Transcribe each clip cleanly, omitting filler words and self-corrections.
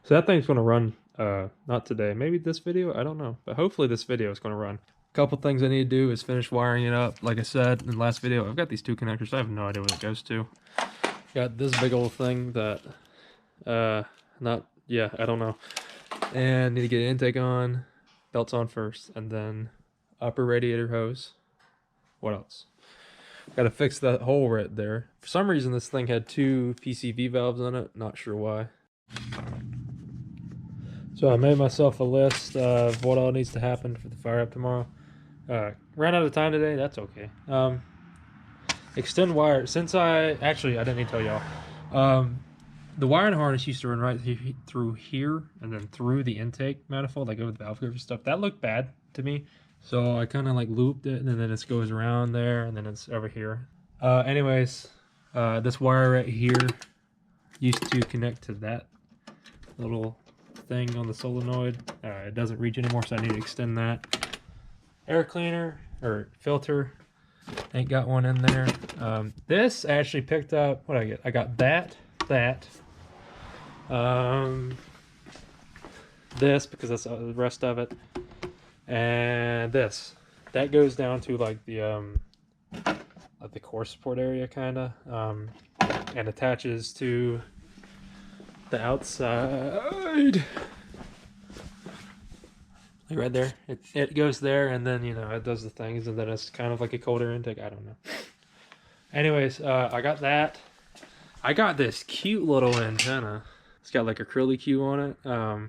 So that thing's gonna run, not today, maybe this video, I don't know, but hopefully this video is gonna run. A couple things I need to do is finish wiring it up. Like I said in the last video, I've got these two connectors. I have no idea what it goes to. Got this big old thing that, I don't know. And need to get an intake on, belts on first, and then upper radiator hose. What else? Got to fix that hole right there. For some reason, this thing had two PCV valves on it. Not sure why. So I made myself a list of what all needs to happen for the fire up tomorrow. Ran out of time today. That's okay. Extend wire. Since I didn't need to tell y'all. The wiring harness used to run right through here and then through the intake manifold, like over the valve cover stuff. That looked bad to me. So I kind of like looped it, and then it goes around there, and then it's over here. Anyways, this wire right here used to connect to that little thing on the solenoid. It doesn't reach anymore, so I need to extend that. Air cleaner or filter, ain't got one in there. This actually picked up, what did I get? I got that, this, because that's the rest of it, and this. That goes down to like the core support area, kind of, and attaches to the outside, like right there. It goes there, and then, you know, it does the things, and then it's kind of like a cold air intake. I don't know. Anyways, I got that. I got this cute little antenna. It's got like a curly Q on it. I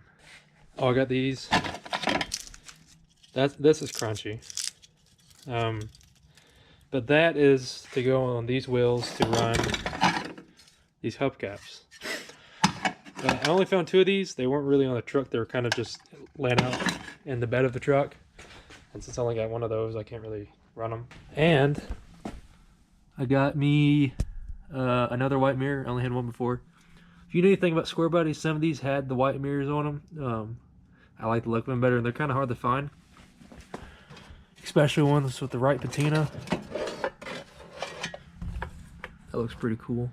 got these. This is crunchy. But that is to go on these wheels to run these hubcaps. I only found two of these. They weren't really on the truck. They were kind of just laying out in the bed of the truck. And since I only got one of those, I can't really run them. And I got me another white mirror. I only had one before. If you know anything about Square Buddies, some of these had the white mirrors on them. I like the look of them better, and they're kind of hard to find, especially ones with the right patina. That looks pretty cool.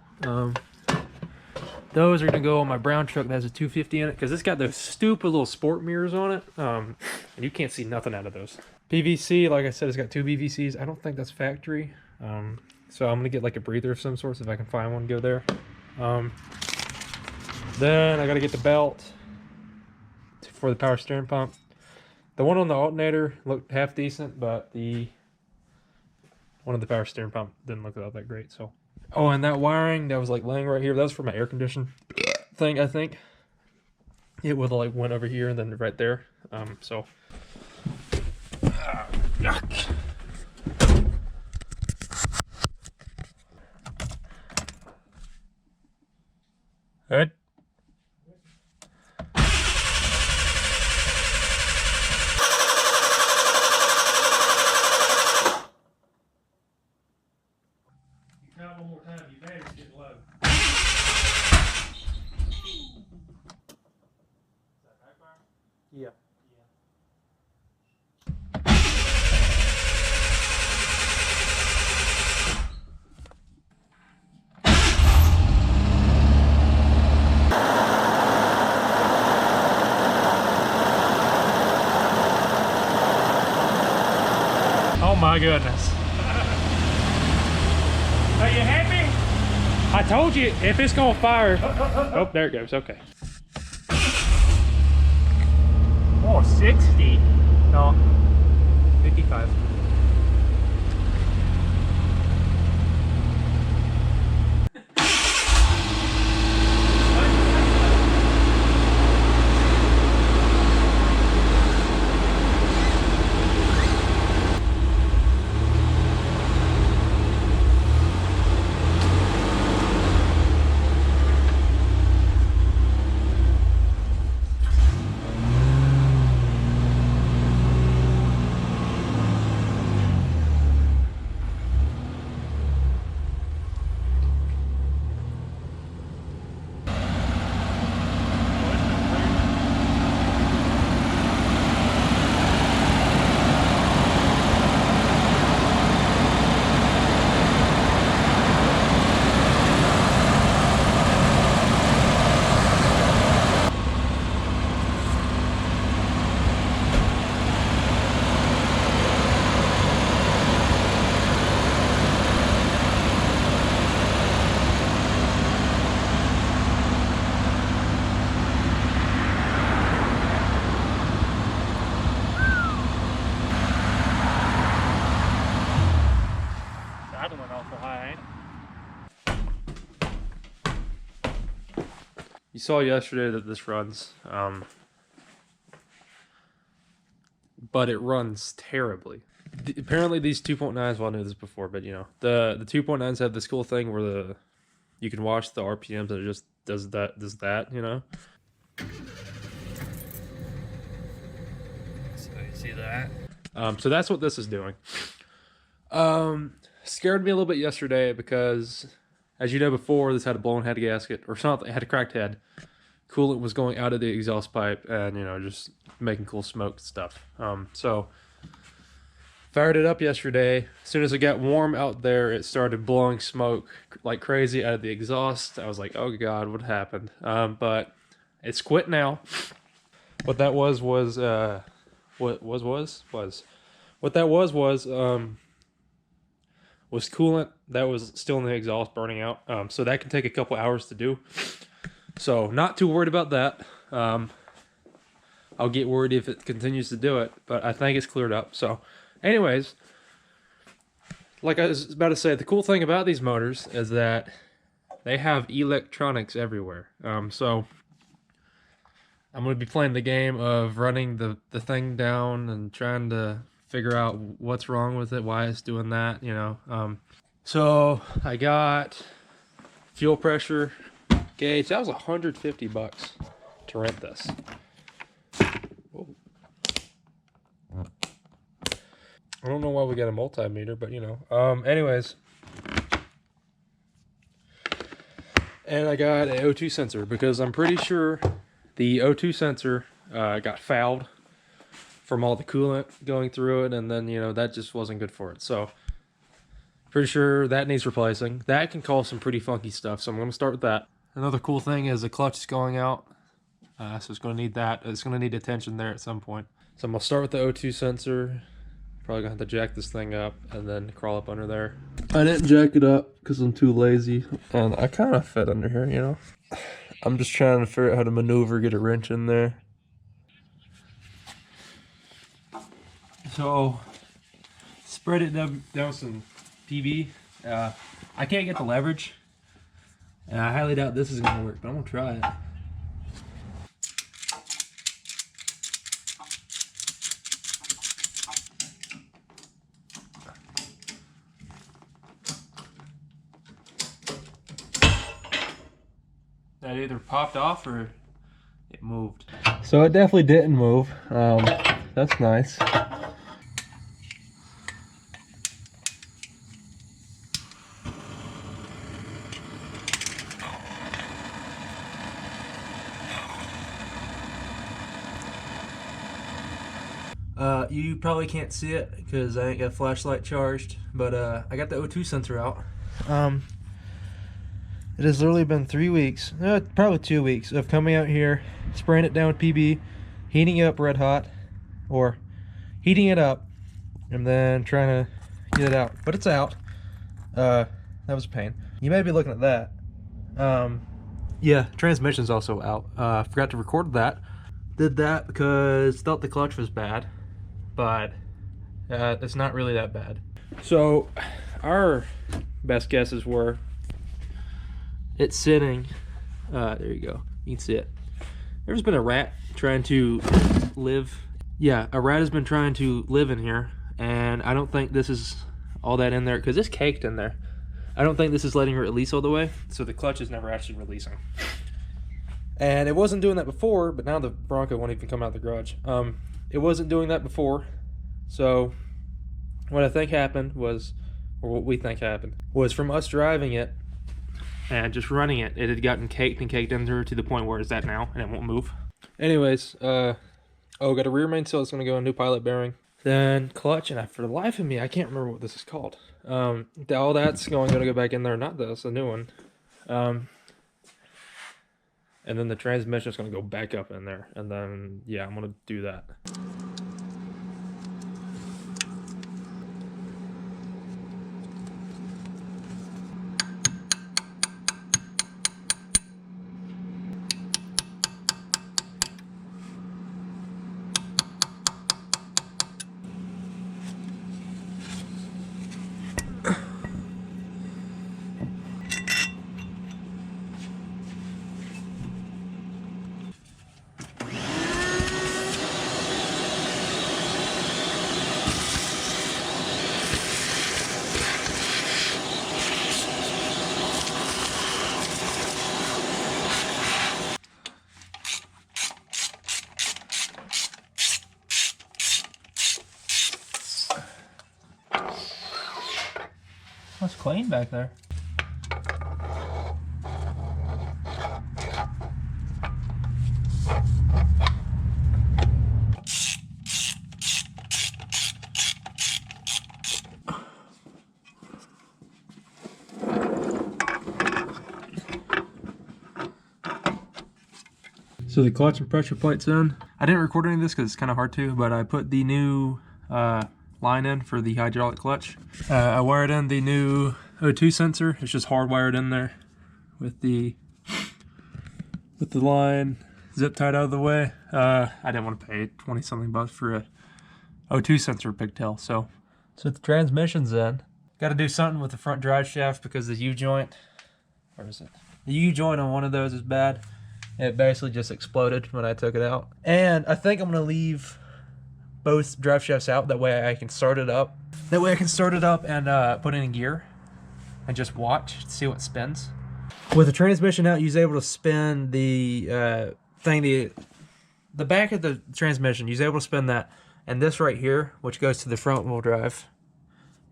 Those are gonna go on my brown truck that has a 250 in it, because it's got those stupid little sport mirrors on it, and you can't see nothing out of those. PVC, like I said, it's got two PVCs. I don't think that's factory, so I'm gonna get like a breather of some sort, if I can find one, go there. Then I gotta get the belt for the power steering pump. The one on the alternator looked half decent, but the one on the power steering pump didn't look all that great. So, oh, and that wiring that was like laying right here, that was for my air condition thing, I think. It would like went over here and then right there. Good. Count one more time, your battery's getting low. Is that backfire? Yeah. Oh my goodness. Are you happy? I told you, if it's gonna fire. Oh, there it goes, okay. Oh, 60? No, 55. saw yesterday that this runs, but it runs terribly. Apparently these 2.9s, well, I knew this before, but you know, the 2.9s have this cool thing where you can watch the RPMs and it just does that, you know. So you see that? So that's what this is doing. Scared me a little bit yesterday because, as you know before, this had a blown head gasket, or something. It had a cracked head. Coolant was going out of the exhaust pipe and, you know, just making cool smoke stuff. So fired it up yesterday. As soon as it got warm out there, it started blowing smoke like crazy out of the exhaust. I was like, oh God, what happened? But it's quit now. What that was coolant that was still in the exhaust burning out. So that can take a couple hours to do. So not too worried about that. I'll get worried if it continues to do it, but I think it's cleared up. So anyways, like I was about to say, the cool thing about these motors is that they have electronics everywhere. So I'm going to be playing the game of running the thing down and trying to figure out what's wrong with it, why it's doing that, you know. So I got fuel pressure gauge. That was $150 to rent this. Whoa. I don't know why we got a multimeter, but you know. Anyways. And I got an O2 sensor because I'm pretty sure the O2 sensor got fouled from all the coolant going through it, and then, you know, that just wasn't good for it. So pretty sure that needs replacing. That can cause some pretty funky stuff, so I'm going to start with that. Another cool thing is the clutch is going out, so it's going to need that. It's going to need attention there at some point. So I'm going to start with the O2 sensor. Probably going to have to jack this thing up and then crawl up under there. I didn't jack it up because I'm too lazy, and I kind of fit under here, you know. I'm just trying to figure out how to maneuver, get a wrench in there. So, spread it down some PB. I can't get the leverage, and I highly doubt this is going to work, but I'm going to try it. That either popped off or it moved. So it definitely didn't move. That's nice. You probably can't see it because I ain't got a flashlight charged, but I got the O2 sensor out. It has literally been 3 weeks, probably 2 weeks, of coming out here, spraying it down with PB, heating it up red hot, or heating it up, and then trying to get it out. But it's out. That was a pain. You may be looking at that. Yeah, transmission's also out. Forgot to record that. Did that because thought the clutch was bad, but it's not really that bad. So our best guesses were it's sitting, there you go, you can see it. There's been a rat trying to live. Yeah, a rat has been trying to live in here, and I don't think this is all that in there, because it's caked in there. I don't think this is letting it release all the way, so the clutch is never actually releasing. And it wasn't doing that before, but now the Bronco won't even come out of the garage. It wasn't doing that before, so what I think happened was, or what we think happened, was from us driving it and just running it, it had gotten caked and caked in there to the point where it's at now, and it won't move. Anyways, got a rear main seal that's going to go a new pilot bearing. Then clutch, and for the life of me, I can't remember what this is called. All that's going to go back in there, not this, a new one. And then the transmission is going to go back up in there, and then, yeah, I'm going to do that. clean back there. So the clutch and pressure plate's in. I didn't record any of this because it's kind of hard to, but I put the new line in for the hydraulic clutch. I wired in the new O2 sensor. It's just hardwired in there with the line zip tied out of the way. I didn't want to pay 20 something bucks for a O2 sensor pigtail. So the transmission's in. Got to do something with the front drive shaft because the U-joint, where is it? The U-joint on one of those is bad. It basically just exploded when I took it out. And I think I'm gonna leave both drive shafts out. That way I can start it up. That way I can start it up and put it in gear and just watch to see what spins. With the transmission out, you're able to spin the the back of the transmission. You're able to spin that, and this right here, which goes to the front wheel drive,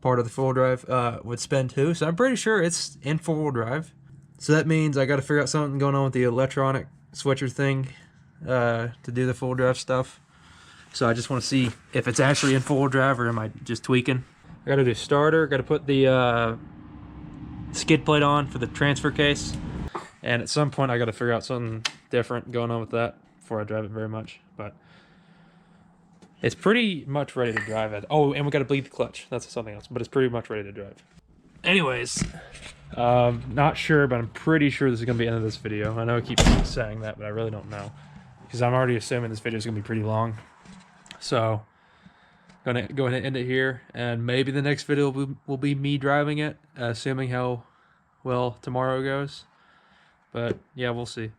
part of the four wheel drive, would spin too. So I'm pretty sure it's in four wheel drive. So that means I got to figure out something going on with the electronic switcher thing to do the full drive stuff. So I just want to see if it's actually in full drive or am I just tweaking. I got to do starter, got to put the skid plate on for the transfer case. And at some point I got to figure out something different going on with that before I drive it very much. But it's pretty much ready to drive it. Oh, and we got to bleed the clutch. That's something else, but it's pretty much ready to drive. Anyways, not sure, but I'm pretty sure this is going to be the end of this video. I know I keep saying that, but I really don't know. Because I'm already assuming this video is going to be pretty long. So, I'm going to go ahead and end it here. And maybe the next video will be me driving it, assuming how well tomorrow goes. But, yeah, we'll see.